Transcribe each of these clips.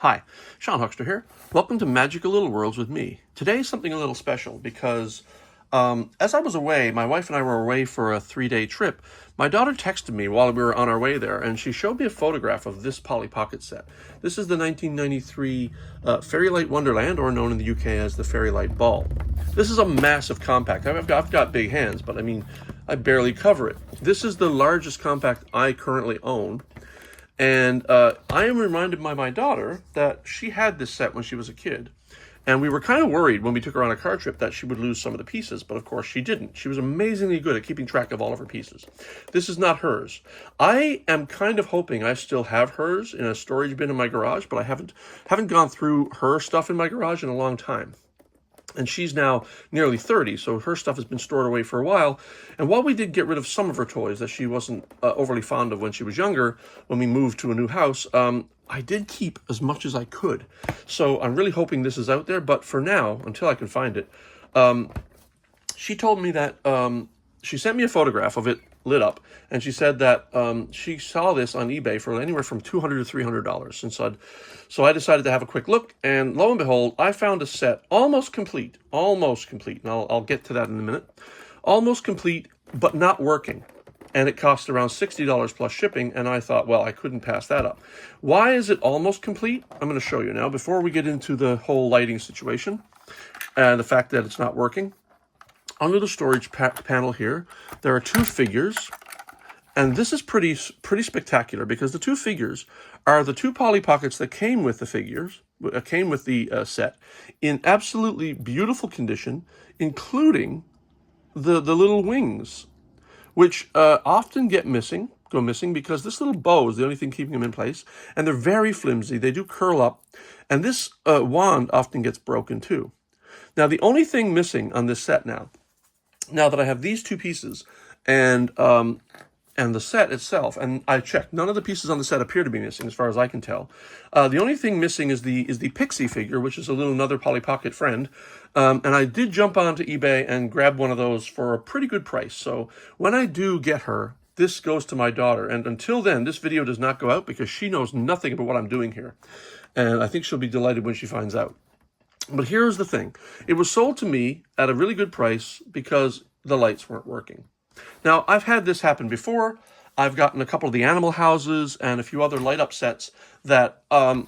Hi, Sean Huckster here. Welcome to Magical Little Worlds with me. Today's something a little special because as I was away, my wife and I were away for a 3-day trip. My daughter texted me while we were on our way there, and she showed me a photograph of this Polly Pocket set. This is the 1993 Fairylight Wonderland, or known in the UK as the Fairylight Ball. This is a massive compact. I've got big hands, but I mean, I barely cover it. This is the largest compact I currently own. And I am reminded by my daughter that she had this set when she was a kid. And we were kind of worried when we took her on a car trip that she would lose some of the pieces, but of course she didn't. She was amazingly good at keeping track of all of her pieces. This is not hers. I am kind of hoping I still have hers in a storage bin in my garage, but I haven't gone through her stuff in my garage in a long time. And she's now nearly 30, so her stuff has been stored away for a while. And while we did get rid of some of her toys that she wasn't overly fond of when she was younger, when we moved to a new house, I did keep as much as I could. So I'm really hoping this is out there, but for now, until I can find it, she told me that she sent me a photograph of it lit up, and she said that she saw this on eBay for anywhere from $200 to $300. So I decided to have a quick look, and lo and behold, I found a set almost complete, and I'll get to that in a minute, almost complete, but not working. And it cost around $60 plus shipping, and I thought, well, I couldn't pass that up. Why is it almost complete? I'm going to show you now, before we get into the whole lighting situation, and the fact that it's not working. Under the storage panel here, there are two figures, and this is pretty spectacular because the two figures are the two Polly Pockets that came with the figures, came with the set, in absolutely beautiful condition, including the little wings, which often go missing because this little bow is the only thing keeping them in place, and they're very flimsy. They do curl up, and this wand often gets broken too. Now, the only thing missing on this set now that I have these two pieces and the set itself, and I checked, none of the pieces on the set appear to be missing as far as I can tell. The only thing missing is the Pixie figure, which is another Polly Pocket friend. And I did jump onto eBay and grab one of those for a pretty good price. So when I do get her, this goes to my daughter. And until then, this video does not go out because she knows nothing about what I'm doing here. And I think she'll be delighted when she finds out. But here's the thing. It was sold to me at a really good price because the lights weren't working. Now, I've had this happen before. I've gotten a couple of the animal houses and a few other light up sets that they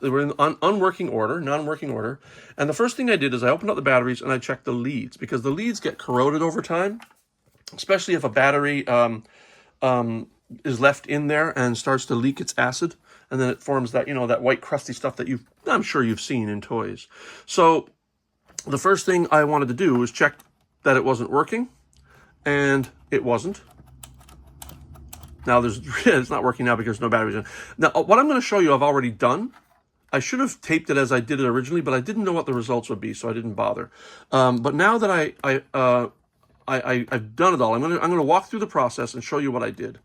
were in non-working order. And the first thing I did is I opened up the batteries and I checked the leads, because the leads get corroded over time, especially if a battery is left in there and starts to leak its acid, and then it forms that, that white crusty stuff that I'm sure you've seen in toys. So the first thing I wanted to do was check that it wasn't working, and it wasn't. Now it's not working now because there's no batteries in. Now, what I'm going to show you I've already done. I should have taped it as I did it originally, but I didn't know what the results would be, so I didn't bother. But now that I've done it all, I'm going to walk through the process and show you what I did.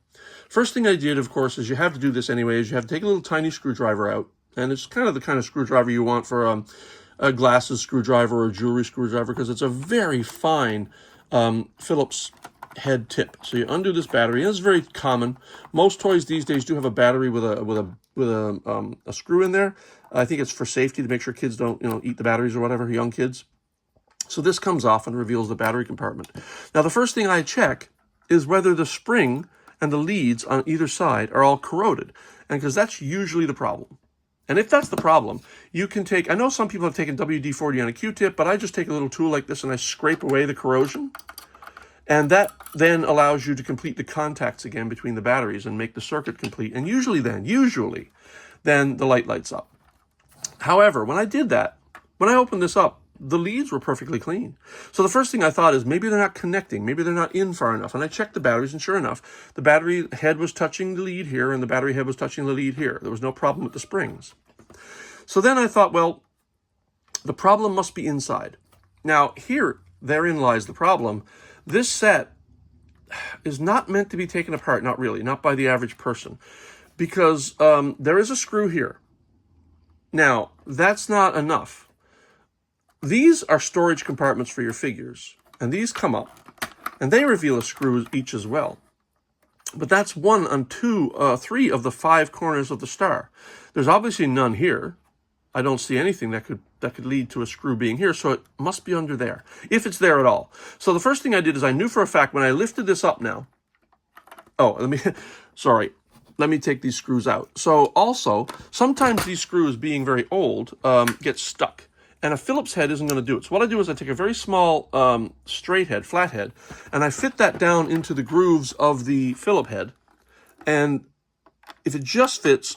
First thing I did, of course, is you have to do this anyway, is you have to take a little tiny screwdriver out, and it's kind of the kind of screwdriver you want for a glasses screwdriver or a jewelry screwdriver, because it's a very fine Phillips head tip. So you undo this battery, and it's very common. Most toys these days do have a battery with a screw in there. I think it's for safety, to make sure kids don't eat the batteries or whatever, young kids. So this comes off and reveals the battery compartment. Now, the first thing I check is whether the spring and the leads on either side are all corroded, and because that's usually the problem. And if that's the problem, you can take, I know some people have taken WD-40 on a Q-tip, but I just take a little tool like this and I scrape away the corrosion. And that then allows you to complete the contacts again between the batteries and make the circuit complete. And usually then the light lights up. However, when I did that, when I opened this up, the leads were perfectly clean. So the first thing I thought is maybe they're not connecting. Maybe they're not in far enough. And I checked the batteries, and sure enough, the battery head was touching the lead here, and the battery head was touching the lead here. There was no problem with the springs. So then I thought, well, the problem must be inside. Now, therein lies the problem. This set is not meant to be taken apart, not really, not by the average person, because there is a screw here. Now, that's not enough. These are storage compartments for your figures, and these come up, and they reveal a screw each as well. But that's one on three of the 5 corners of the star. There's obviously none here. I don't see anything that could lead to a screw being here, so it must be under there, if it's there at all. So the first thing I did is I knew for a fact when I lifted this up now. Oh, sorry. Let me take these screws out. So also, sometimes these screws, being very old, get stuck. And a Phillips head isn't going to do it. So what I do is I take a very small straight head, flat head, and I fit that down into the grooves of the Phillips head. And if it just fits,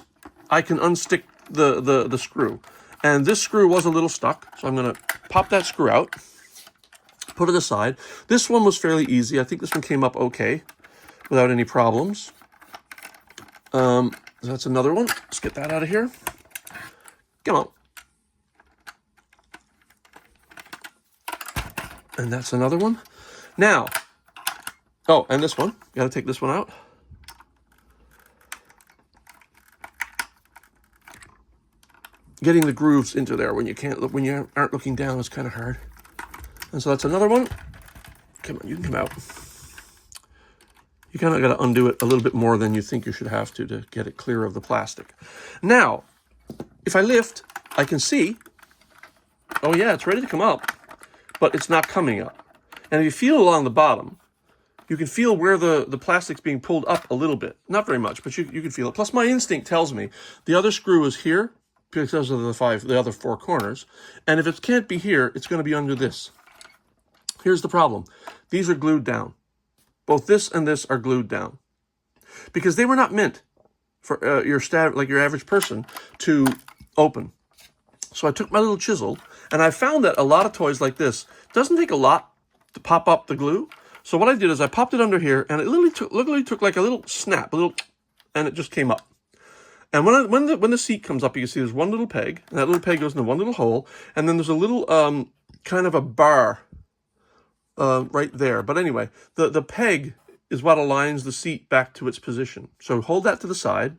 I can unstick the screw. And this screw was a little stuck, so I'm going to pop that screw out, put it aside. This one was fairly easy. I think this one came up okay without any problems. That's another one. Let's get that out of here. Come on. And that's another one. Now, oh, and this one. You got to take this one out. Getting the grooves into there when you aren't looking down is kind of hard. And so that's another one. Come on, you can come out. You kind of got to undo it a little bit more than you think you should have to get it clear of the plastic. Now, if I lift, I can see, oh yeah, it's ready to come up, but it's not coming up. And if you feel along the bottom, you can feel where the plastic's being pulled up a little bit. Not very much, but you can feel it. Plus my instinct tells me the other screw is here because of the other 4 corners. And if it can't be here, it's going to be under this. Here's the problem. These are glued down. Both this and this are glued down because they were not meant for like your average person to open. So I took my little chisel, and I found that a lot of toys like this doesn't take a lot to pop up the glue. So what I did is I popped it under here, and it literally took like a little snap, and it just came up. And when the seat comes up, you can see there's one little peg, and that little peg goes into one little hole, and then there's a little kind of a bar right there. But anyway, the peg is what aligns the seat back to its position. So hold that to the side,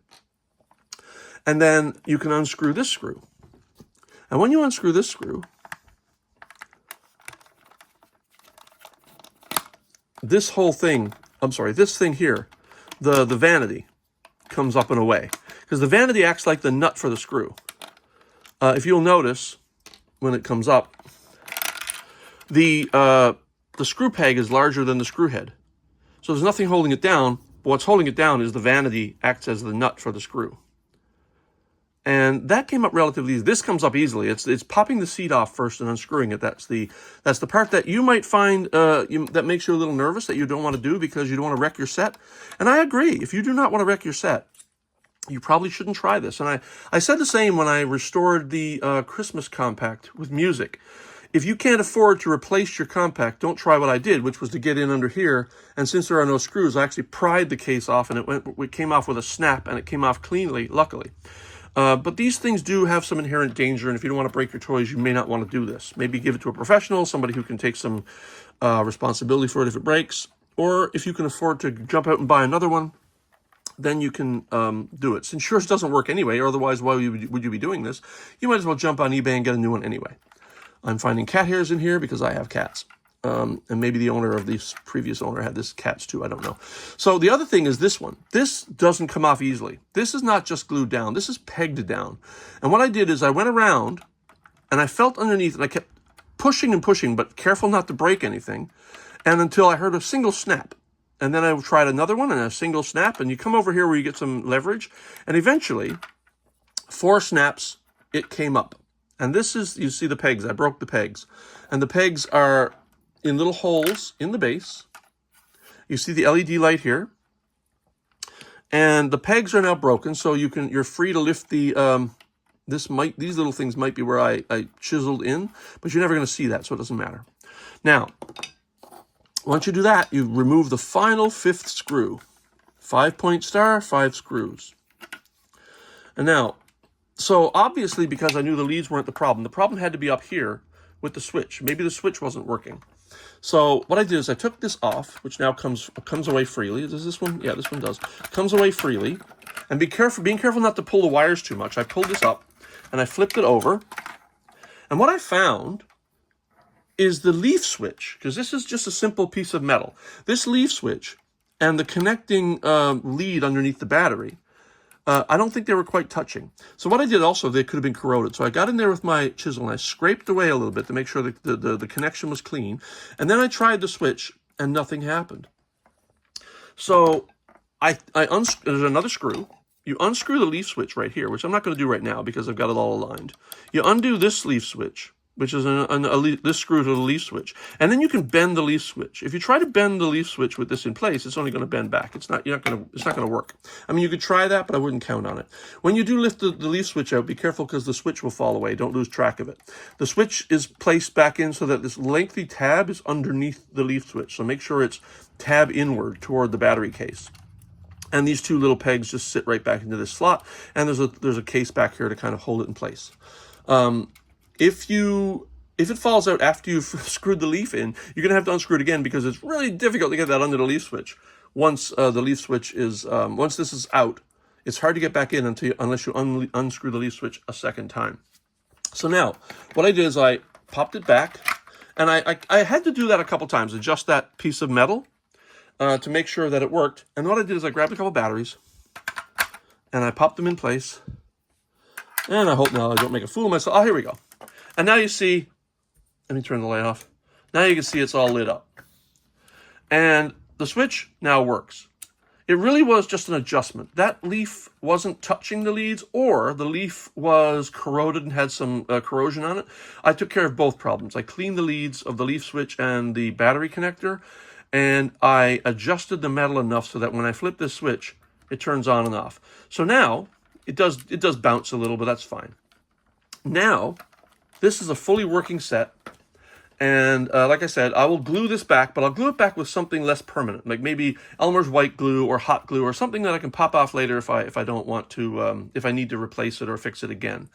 and then you can unscrew this screw. And when you unscrew this screw, this whole thing, this thing here, the vanity comes up and away. Because the vanity acts like the nut for the screw. If you'll notice, when it comes up, the screw peg is larger than the screw head. So there's nothing holding it down, but what's holding it down is the vanity acts as the nut for the screw. And that came up relatively easy. This comes up easily. It's popping the seat off first and unscrewing it. That's the part that you might find that makes you a little nervous, that you don't want to do because you don't want to wreck your set. And I agree. If you do not want to wreck your set, you probably shouldn't try this. And I said the same when I restored the Christmas compact with music. If you can't afford to replace your compact, don't try what I did, which was to get in under here. And since there are no screws, I actually pried the case off, and it came off with a snap, and it came off cleanly, luckily. But these things do have some inherent danger, and if you don't want to break your toys, you may not want to do this. Maybe give it to a professional, somebody who can take some responsibility for it if it breaks. Or if you can afford to jump out and buy another one, then you can do it. Since yours doesn't work anyway, or otherwise why would you be doing this? You might as well jump on eBay and get a new one anyway. I'm finding cat hairs in here because I have cats. And maybe the owner of this previous owner had this cats too, I don't know. So the other thing is this one. This doesn't come off easily. This is not just glued down. This is pegged down. And what I did is I went around and I felt underneath, and I kept pushing and pushing, but careful not to break anything. And until I heard a single snap. And then I tried another one and a single snap, and you come over here where you get some leverage. And eventually, 4 snaps, it came up. And this is, you see the pegs. I broke the pegs. And the pegs are in little holes in the base. You see the LED light here. And the pegs are now broken, so you're free to lift the these little things might be where I chiseled in, but you're never going to see that, so it doesn't matter. Now, once you do that, you remove the final 5th screw. 5-point star, 5 screws. And now, so obviously because I knew the leads weren't the problem had to be up here with the switch. Maybe the switch wasn't working. So what I did is I took this off, which now comes away freely. Does this one? Yeah, this one does. Comes away freely. And being careful not to pull the wires too much. I pulled this up and I flipped it over. And what I found is the leaf switch, because this is just a simple piece of metal. This leaf switch and the connecting lead underneath the battery, I don't think they were quite touching. So what I did also, they could have been corroded. So I got in there with my chisel and I scraped away a little bit to make sure that the connection was clean. And then I tried the switch and nothing happened. So there's another screw. You unscrew the leaf switch right here, which I'm not going to do right now because I've got it all aligned. You undo this leaf switch, which is this screw to the leaf switch. And then you can bend the leaf switch. If you try to bend the leaf switch with this in place, it's only going to bend back. It's not going to work. I mean, you could try that, but I wouldn't count on it. When you do lift the leaf switch out, be careful because the switch will fall away. Don't lose track of it. The switch is placed back in so that this lengthy tab is underneath the leaf switch. So make sure it's tab inward toward the battery case. And these two little pegs just sit right back into this slot. And there's a case back here to kind of hold it in place. If it falls out after you've screwed the leaf in, you're going to have to unscrew it again because it's really difficult to get that under the leaf switch. Once the leaf switch is, once this is out, it's hard to get back in unless you unscrew the leaf switch a second time. So now, what I did is I popped it back, and I had to do that a couple times, adjust that piece of metal to make sure that it worked. And what I did is I grabbed a couple batteries, and I popped them in place. And I hope now I don't make a fool of myself. Oh, here we go. And now you see, let me turn the light off. Now you can see it's all lit up. And the switch now works. It really was just an adjustment. That leaf wasn't touching the leads, or the leaf was corroded and had some corrosion on it. I took care of both problems. I cleaned the leads of the leaf switch and the battery connector, and I adjusted the metal enough so that when I flip this switch, it turns on and off. So now, it does bounce a little, but that's fine. Now, this is a fully working set. And like I said, I will glue this back, but I'll glue it back with something less permanent, like maybe Elmer's white glue or hot glue or something that I can pop off later if I don't want to, if I need to replace it or fix it again.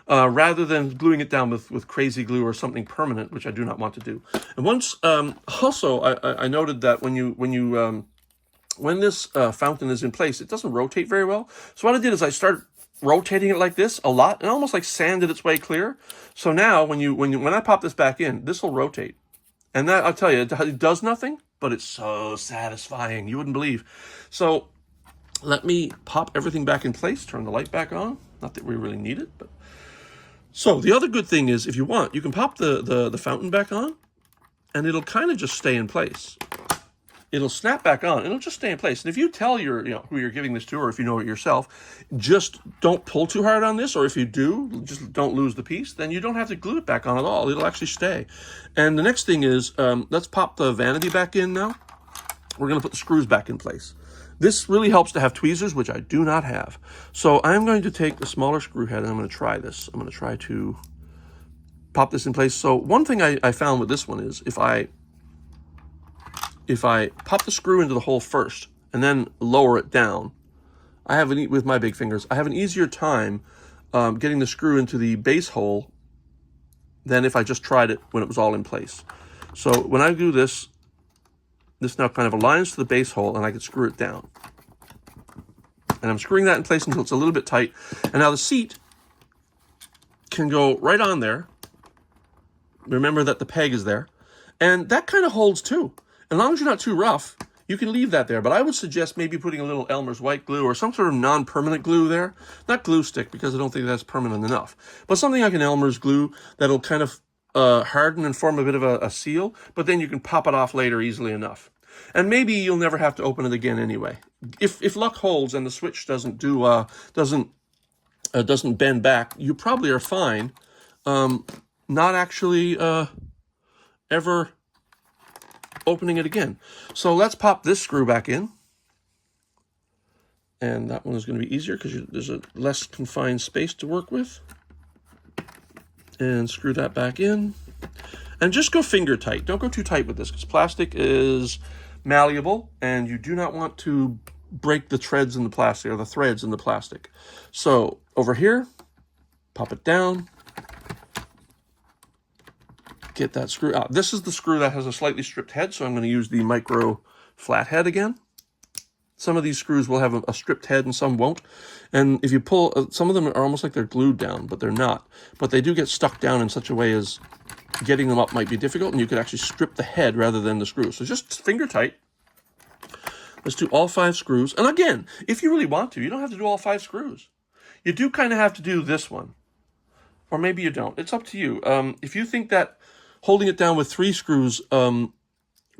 Rather than gluing it down with crazy glue or something permanent, which I do not want to do. And once, also, I noted that when this fountain is in place, it doesn't rotate very well. So what I did is I started rotating it like this a lot and almost like sanded its way clear. So now when I pop this back in, this will rotate. And that, I'll tell you, it does nothing, but it's so satisfying. You wouldn't believe. So let me pop everything back in place, turn the light back on. Not that we really need it, but. So the other good thing is, if you want, you can pop the fountain back on, and it'll kind of just stay in place. It'll snap back on. It'll just stay in place. And if you tell who you're giving this to, or if you know it yourself, just don't pull too hard on this. Or if you do, just don't lose the piece. Then you don't have to glue it back on at all. It'll actually stay. And the next thing is, let's pop the vanity back in now. We're going to put the screws back in place. This really helps to have tweezers, which I do not have. So I'm going to take the smaller screw head and I'm going to try this. I'm going to try to pop this in place. So one thing I found with this one is if I pop the screw into the hole first and then lower it down, with my big fingers, I have an easier time getting the screw into the base hole than if I just tried it when it was all in place. So when I do this now kind of aligns to the base hole and I can screw it down. And I'm screwing that in place until it's a little bit tight. And now the seat can go right on there. Remember that the peg is there. And that kind of holds too. As long as you're not too rough, you can leave that there. But I would suggest maybe putting a little Elmer's white glue or some sort of non-permanent glue there. Not glue stick, because I don't think that's permanent enough. But something like an Elmer's glue that'll kind of harden and form a bit of a seal, but then you can pop it off later easily enough. And maybe you'll never have to open it again anyway. If luck holds and the switch doesn't bend back, you probably are fine. Not actually ever opening it again. So let's pop this screw back in. And that one is going to be easier because there's a less confined space to work with. And screw that back in. And just go finger tight. Don't go too tight with this because plastic is malleable and you do not want to break the threads in the plastic or the threads in the plastic. So over here, pop it down. Get that screw out. This is the screw that has a slightly stripped head, so I'm going to use the micro flat head again. Some of these screws will have a stripped head and some won't. And if you pull, some of them are almost like they're glued down, but they're not. But they do get stuck down in such a way as getting them up might be difficult, and you could actually strip the head rather than the screw. So just finger tight. Let's do all 5 screws. And again, if you really want to, you don't have to do all 5 screws. You do kind of have to do this one. Or maybe you don't. It's up to you. If you think that holding it down with 3 screws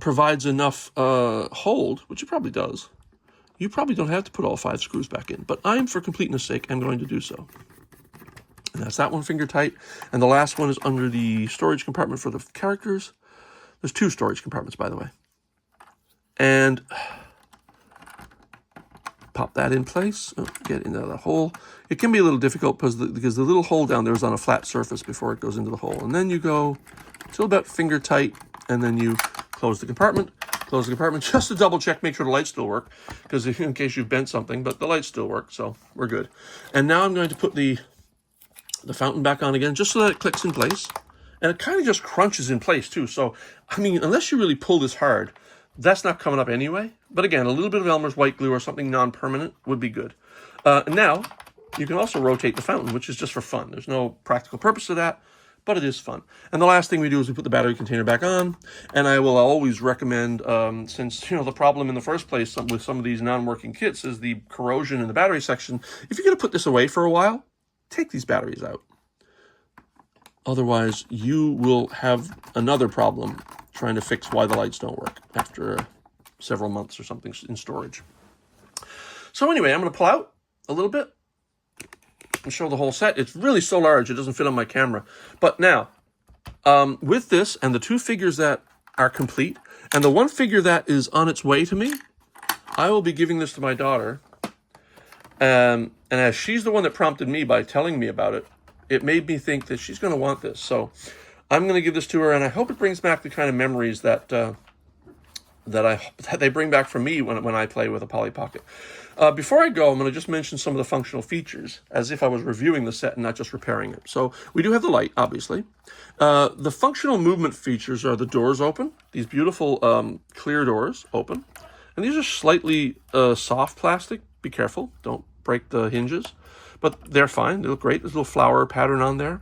provides enough hold, which it probably does, you probably don't have to put all 5 screws back in. But I'm, for completeness sake, I'm going to do so. And that's that one finger tight. And the last one is under the storage compartment for the characters. There's 2 storage compartments, by the way. And pop that in place. Oh, get into the hole. It can be a little difficult because the little hole down there is on a flat surface before it goes into the hole. And then you go till about finger tight, and then you close the compartment just to double check, make sure the lights still work, because in case you've bent something, but the lights still work, so we're good. And now I'm going to put the fountain back on again, just so that it clicks in place. And it kind of just crunches in place too. So, I mean, unless you really pull this hard, that's not coming up anyway. But again, a little bit of Elmer's white glue or something non-permanent would be good. Now, you can also rotate the fountain, which is just for fun. There's no practical purpose to that, but it is fun. And the last thing we do is we put the battery container back on. And I will always recommend, since, you know, the problem in the first place with some of these non-working kits is the corrosion in the battery section. If you're going to put this away for a while, take these batteries out. Otherwise, you will have another problem trying to fix why the lights don't work after several months or something in storage. So anyway, I'm going to pull out a little bit and show the whole set. It's really so large, it doesn't fit on my camera. But now, with this and the 2 figures that are complete, and the 1 figure that is on its way to me, I will be giving this to my daughter. And as she's the one that prompted me by telling me about it, it made me think that she's going to want this. So I'm going to give this to her, and I hope it brings back the kind of memories that they bring back for me when I play with a Polly Pocket. Before I go, I'm going to just mention some of the functional features, as if I was reviewing the set and not just repairing it. So we do have the light, obviously. The functional movement features are the doors open, these beautiful clear doors open. And these are slightly soft plastic. Be careful, don't break the hinges. But they're fine, they look great. There's a little flower pattern on there.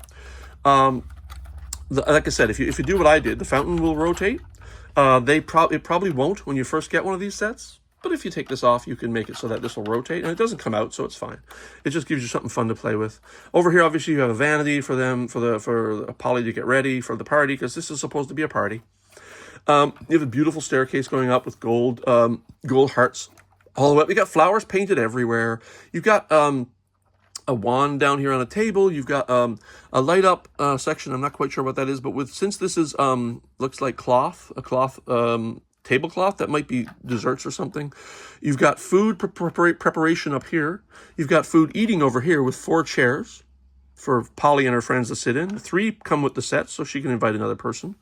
Like I said, if you do what I did, the fountain will rotate. It probably won't when you first get one of these sets. But if you take this off, you can make it so that this will rotate. And it doesn't come out, so it's fine. It just gives you something fun to play with. Over here, obviously, you have a vanity for Polly to get ready for the party, because this is supposed to be a party. You have a beautiful staircase going up with gold hearts all the way up. You got flowers painted everywhere. You've got a wand down here on a table. You've got a light up section. I'm not quite sure what that is, but since this is looks like a cloth tablecloth, that might be desserts or something. You've got food preparation up here. You've got food eating over here with 4 chairs for Polly and her friends to sit in. 3 come with the set, so she can invite another person.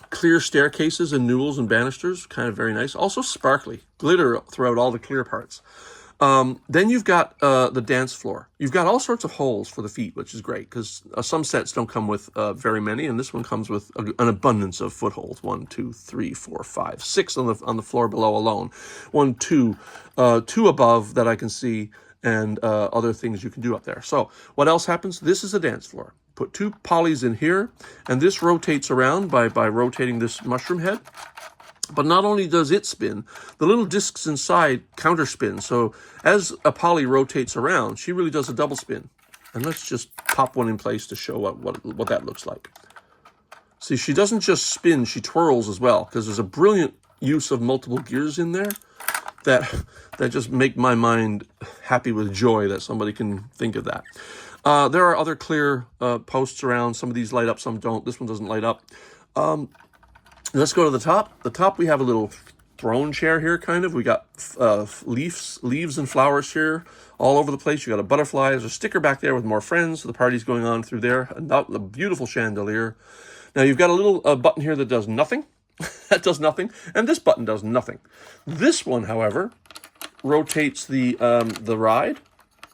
Clear staircases and newels and banisters, kind of very nice. Also sparkly, glitter throughout all the clear parts. Then you've got the dance floor. You've got all sorts of holes for the feet, which is great, because some sets don't come with very many, and this one comes with an abundance of footholds. 1, 2, 3, 4, 5, 6 on the floor below alone. 1, 2, 2 above that I can see, and other things you can do up there. So what else happens? This is a dance floor. Put 2 Pollys in here, and this rotates around by rotating this mushroom head. But not only does it spin, the little discs inside counter spin. So as a Polly rotates around, she really does a double spin. And let's just pop one in place to show what that looks like. See, she doesn't just spin, she twirls as well, because there's a brilliant use of multiple gears in there that just make my mind happy with joy that somebody can think of that. There are other clear posts around. Some of these light up, some don't. This one doesn't light up. Let's go to the top. The top, we have a little throne chair here, kind of. We got leaves and flowers here all over the place. You got a butterfly. There's a sticker back there with more friends. So the party's going on through there. A beautiful chandelier. Now, you've got a little button here that does nothing. That does nothing. And this button does nothing. This one, however, rotates the ride.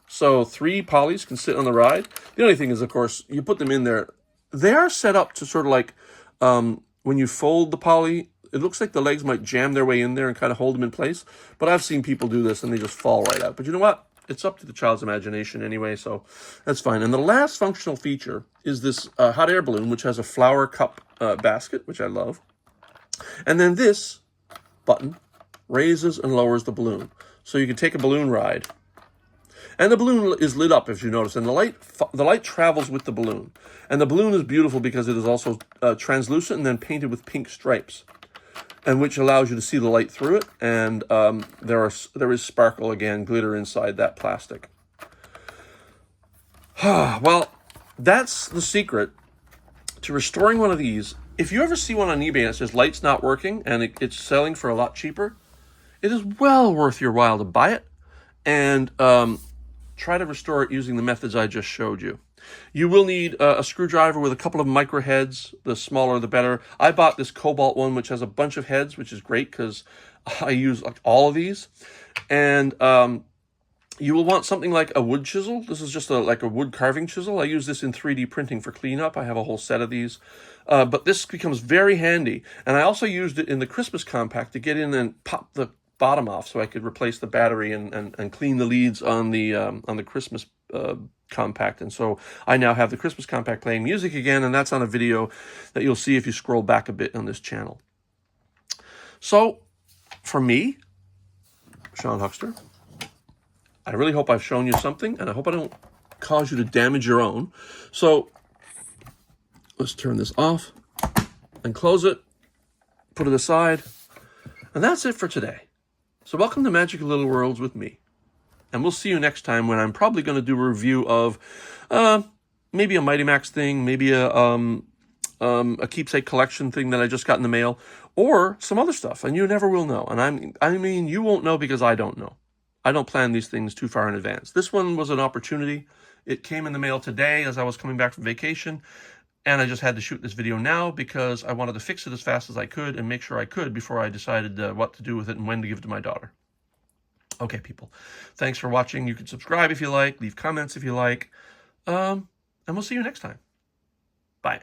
So 3 Pollys can sit on the ride. The only thing is, of course, you put them in there. They are set up to sort of like... when you fold the Polly, it looks like the legs might jam their way in there and kind of hold them in place. But I've seen people do this and they just fall right out. But you know what? It's up to the child's imagination anyway, so that's fine. And the last functional feature is this hot air balloon, which has a flower cup basket, which I love. And then this button raises and lowers the balloon. So you can take a balloon ride. And the balloon is lit up, if you notice, and the light travels with the balloon. And the balloon is beautiful because it is also translucent and then painted with pink stripes, and which allows you to see the light through it. And there is sparkle, again, glitter inside that plastic. Well, that's the secret to restoring one of these. If you ever see one on eBay and it says light's not working and it's selling for a lot cheaper, it is well worth your while to buy it and try to restore it using the methods I just showed you. You will need a screwdriver with a couple of micro heads. The smaller, the better. I bought this cobalt one, which has a bunch of heads, which is great because I use like all of these. And you will want something like a wood chisel. This is just like a wood carving chisel. I use this in 3D printing for cleanup. I have a whole set of these. But this becomes very handy. And I also used it in the Christmas compact to get in and pop the bottom off so I could replace the battery and clean the leads on the Christmas compact. And so I now have the Christmas compact playing music again, and that's on a video that you'll see if you scroll back a bit on this channel. So for me, Sean Huckster, I really hope I've shown you something, and I hope I don't cause you to damage your own. So let's turn this off and close it, put it aside, and that's it for today. So welcome to Magical Little Worlds with me. And we'll see you next time when I'm probably going to do a review of maybe a Mighty Max thing, maybe a keepsake collection thing that I just got in the mail, or some other stuff, and you never will know. And I mean, you won't know because I don't know. I don't plan these things too far in advance. This one was an opportunity. It came in the mail today as I was coming back from vacation, and I just had to shoot this video now because I wanted to fix it as fast as I could and make sure I could before I decided what to do with it and when to give it to my daughter. Okay, people. Thanks for watching. You can subscribe if you like, leave comments if you like, and we'll see you next time. Bye.